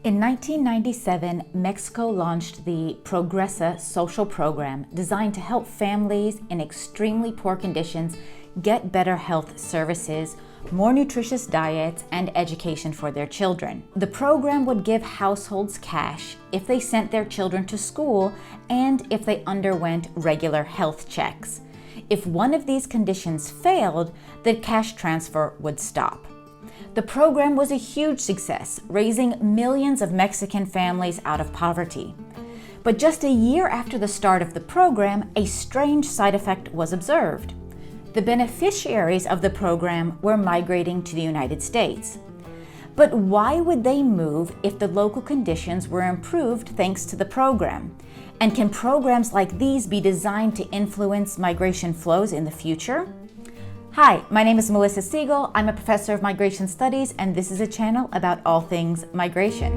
In 1997, Mexico launched the Progresa social program designed to help families in extremely poor conditions get better health services, more nutritious diets, and education for their children. The program would give households cash if they sent their children to school and if they underwent regular health checks. If one of these conditions failed, the cash transfer would stop. The program was a huge success, raising millions of Mexican families out of poverty. But just a year after the start of the program, a strange side effect was observed. The beneficiaries of the program were migrating to the United States. But why would they move if the local conditions were improved thanks to the program? And can programs like these be designed to influence migration flows in the future? Hi, my name is Melissa Siegel. I'm a professor of migration studies, and this is a channel about all things migration.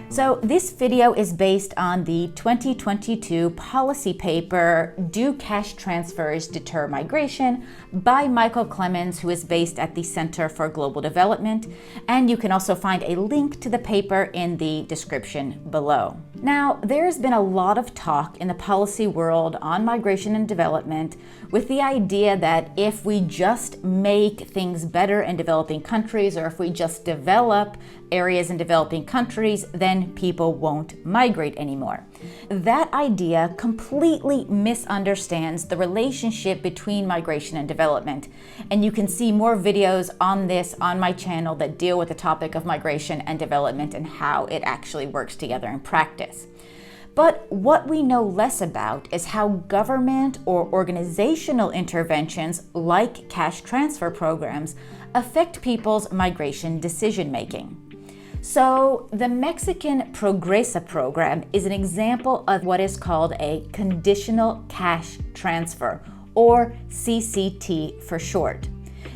So this video is based on the 2022 policy paper, Do Cash Transfers Deter Migration by Michael Clements, who is based at the Center for Global Development. And you can also find a link to the paper in the description below. Now, there's been a lot of talk in the policy world on migration and development with the idea that if we just make things better in developing countries, or if we just develop areas in developing countries, then people won't migrate anymore. That idea completely misunderstands the relationship between migration and development. And you can see more videos on this on my channel that deal with the topic of migration and development and how it actually works together in practice. But what we know less about is how government or organizational interventions like cash transfer programs affect people's migration decision-making. So the Mexican Progresa program is an example of what is called a conditional cash transfer, or CCT for short.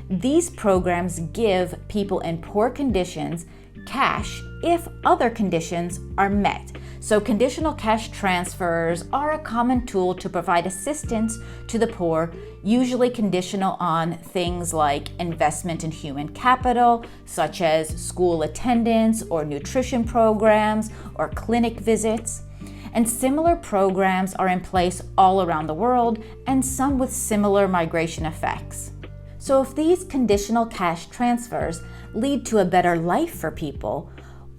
These programs give people in poor conditions cash if other conditions are met. So conditional cash transfers are a common tool to provide assistance to the poor, usually conditional on things like investment in human capital, such as school attendance or nutrition programs or clinic visits. And similar programs are in place all around the world, and some with similar migration effects. So if these conditional cash transfers lead to a better life for people,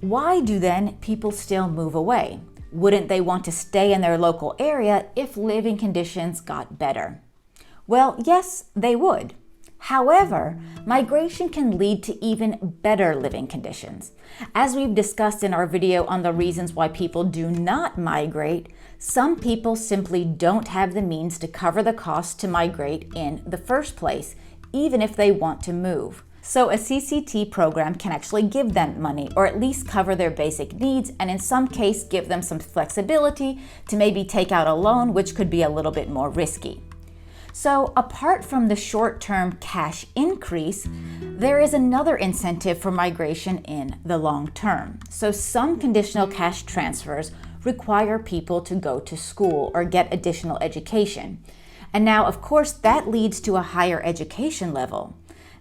why do then people still move away? Wouldn't they want to stay in their local area if living conditions got better? Well, yes, they would. However, migration can lead to even better living conditions. As we've discussed in our video on the reasons why people do not migrate, some people simply don't have the means to cover the cost to migrate in the first place, even if they want to move. So a CCT program can actually give them money, or at least cover their basic needs, and in some case give them some flexibility to maybe take out a loan, which could be a little bit more risky. So apart from the short-term cash increase, there is another incentive for migration in the long term. So some conditional cash transfers require people to go to school or get additional education. And now, of course, that leads to a higher education level.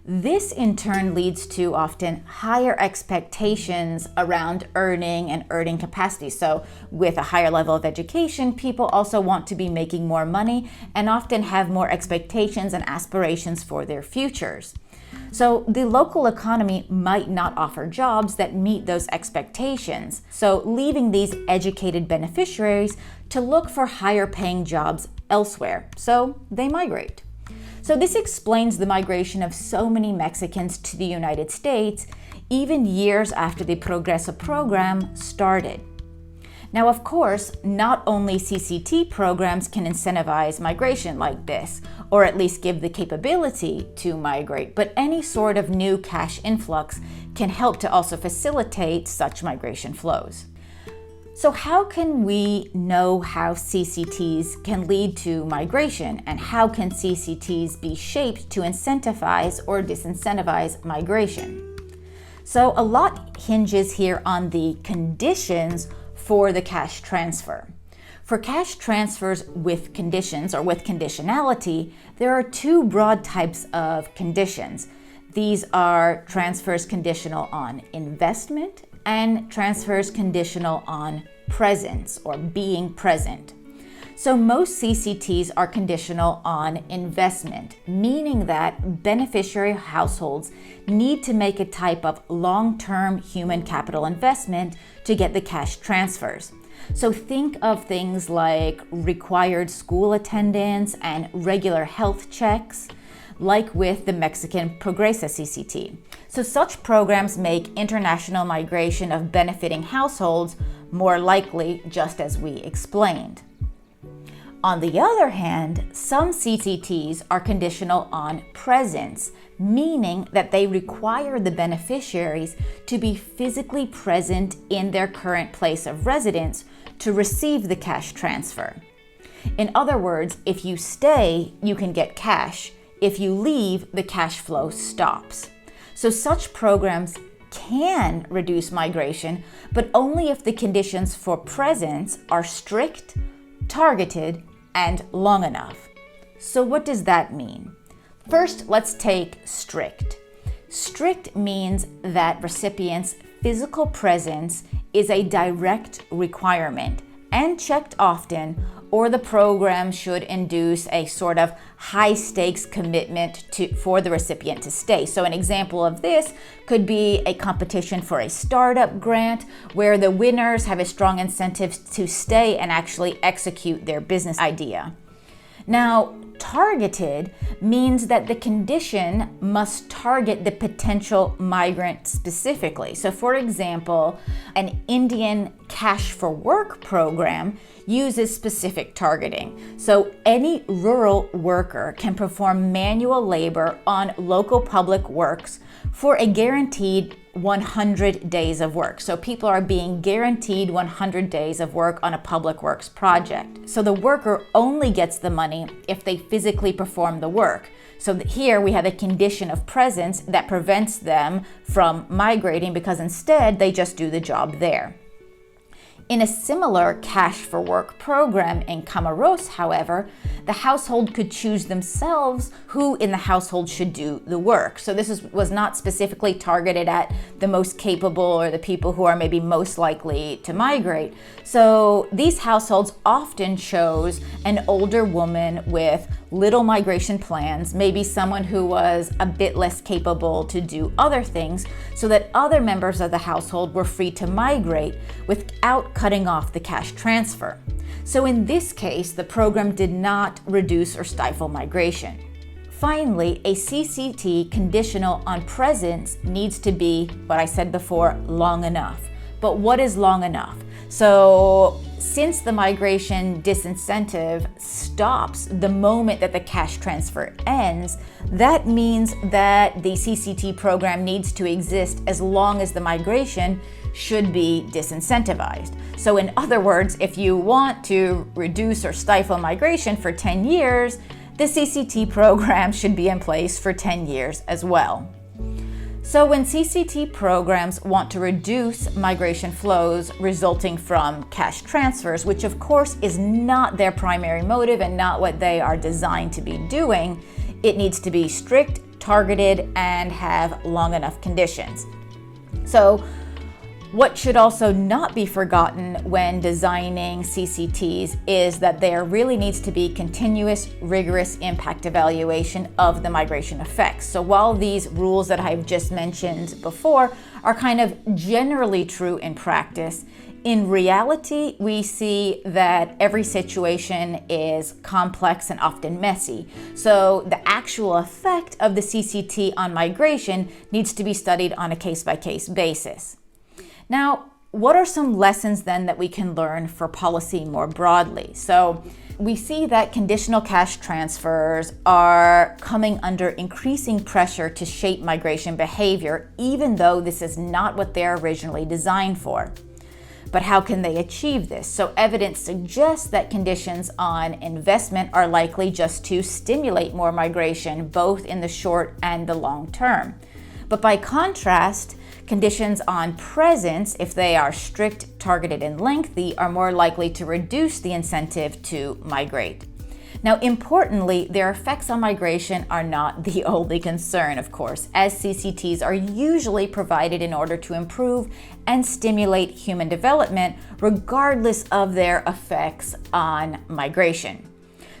This in turn leads to often higher expectations around earning and earning capacity. So with a higher level of education, people also want to be making more money and often have more expectations and aspirations for their futures. So the local economy might not offer jobs that meet those expectations. So leaving these educated beneficiaries to look for higher paying jobs elsewhere. So they migrate. So this explains the migration of so many Mexicans to the United States, even years after the Progresa program started. Now, of course, not only CCT programs can incentivize migration like this, or at least give the capability to migrate, but any sort of new cash influx can help to also facilitate such migration flows. So how can we know how CCTs can lead to migration, and how can CCTs be shaped to incentivize or disincentivize migration? So a lot hinges here on the conditions for the cash transfer. For cash transfers with conditions or with conditionality, there are two broad types of conditions. These are transfers conditional on investment and transfers conditional on presence or being present. So most CCTs are conditional on investment, meaning that beneficiary households need to make a type of long-term human capital investment to get the cash transfers. So think of things like required school attendance and regular health checks, like with the Mexican Progresa CCT. So such programs make international migration of benefiting households more likely, just as we explained. On the other hand, some CCTs are conditional on presence, meaning that they require the beneficiaries to be physically present in their current place of residence to receive the cash transfer. In other words, if you stay, you can get cash. If you leave, the cash flow stops. So such programs can reduce migration, but only if the conditions for presence are strict, targeted, and long enough. So what does that mean? First, let's take strict. Strict means that recipients' physical presence is a direct requirement and checked often, or the program should induce a sort of high-stakes commitment for the recipient to stay. So an example of this could be a competition for a startup grant where the winners have a strong incentive to stay and actually execute their business idea. Now, targeted means that the condition must target the potential migrant specifically. So for example, an Indian Cash for Work program uses specific targeting. So any rural worker can perform manual labor on local public works for a guaranteed 100 days of work. So people are being guaranteed 100 days of work on a public works project. So the worker only gets the money if they physically perform the work. So here we have a condition of presence that prevents them from migrating because instead they just do the job there. In a similar Cash for Work program in Comoros, however, the household could choose themselves who in the household should do the work. So this was not specifically targeted at the most capable or the people who are maybe most likely to migrate. So these households often chose an older woman with little migration plans, maybe someone who was a bit less capable to do other things, so that other members of the household were free to migrate without cutting off the cash transfer. So in this case, the program did not reduce or stifle migration. Finally, a CCT conditional on presence needs to be, what I said before, long enough. But what is long enough? So since the migration disincentive stops the moment that the cash transfer ends, that means that the CCT program needs to exist as long as the migration should be disincentivized. So in other words, if you want to reduce or stifle migration for 10 years, the CCT program should be in place for 10 years as well. So when CCT programs want to reduce migration flows resulting from cash transfers, which of course is not their primary motive and not what they are designed to be doing, it needs to be strict, targeted, and have long enough conditions. So what should also not be forgotten when designing CCTs is that there really needs to be continuous, rigorous impact evaluation of the migration effects. So while these rules that I've just mentioned before are kind of generally true in practice, in reality, we see that every situation is complex and often messy. So the actual effect of the CCT on migration needs to be studied on a case-by-case basis. Now, what are some lessons then that we can learn for policy more broadly? So we see that conditional cash transfers are coming under increasing pressure to shape migration behavior, even though this is not what they're originally designed for. But how can they achieve this? So evidence suggests that conditions on investment are likely just to stimulate more migration, both in the short and the long term. But by contrast, Conditions on presence, if they are strict, targeted, and lengthy, are more likely to reduce the incentive to migrate. Now, importantly, their effects on migration are not the only concern, of course, as CCTs are usually provided in order to improve and stimulate human development, regardless of their effects on migration.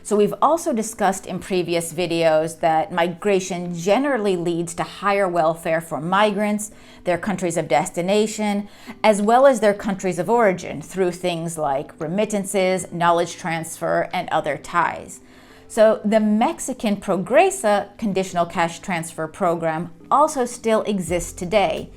So we've also discussed in previous videos that migration generally leads to higher welfare for migrants, their countries of destination, as well as their countries of origin through things like remittances, knowledge transfer, and other ties. So the Mexican Progresa conditional cash transfer program also still exists today.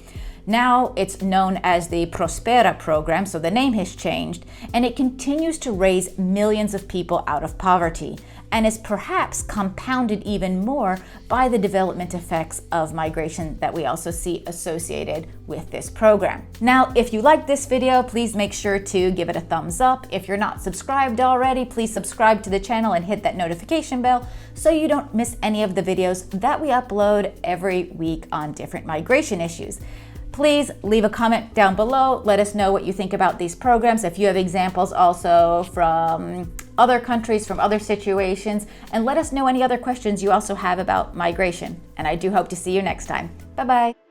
Now it's known as the Prospera program, so the name has changed, and it continues to raise millions of people out of poverty, and is perhaps compounded even more by the development effects of migration that we also see associated with this program. Now, if you like this video, please make sure to give it a thumbs up. If you're not subscribed already, please subscribe to the channel and hit that notification bell so you don't miss any of the videos that we upload every week on different migration issues. Please leave a comment down below. Let us know what you think about these programs. If you have examples also from other countries, from other situations, and let us know any other questions you also have about migration. And I do hope to see you next time. Bye-bye.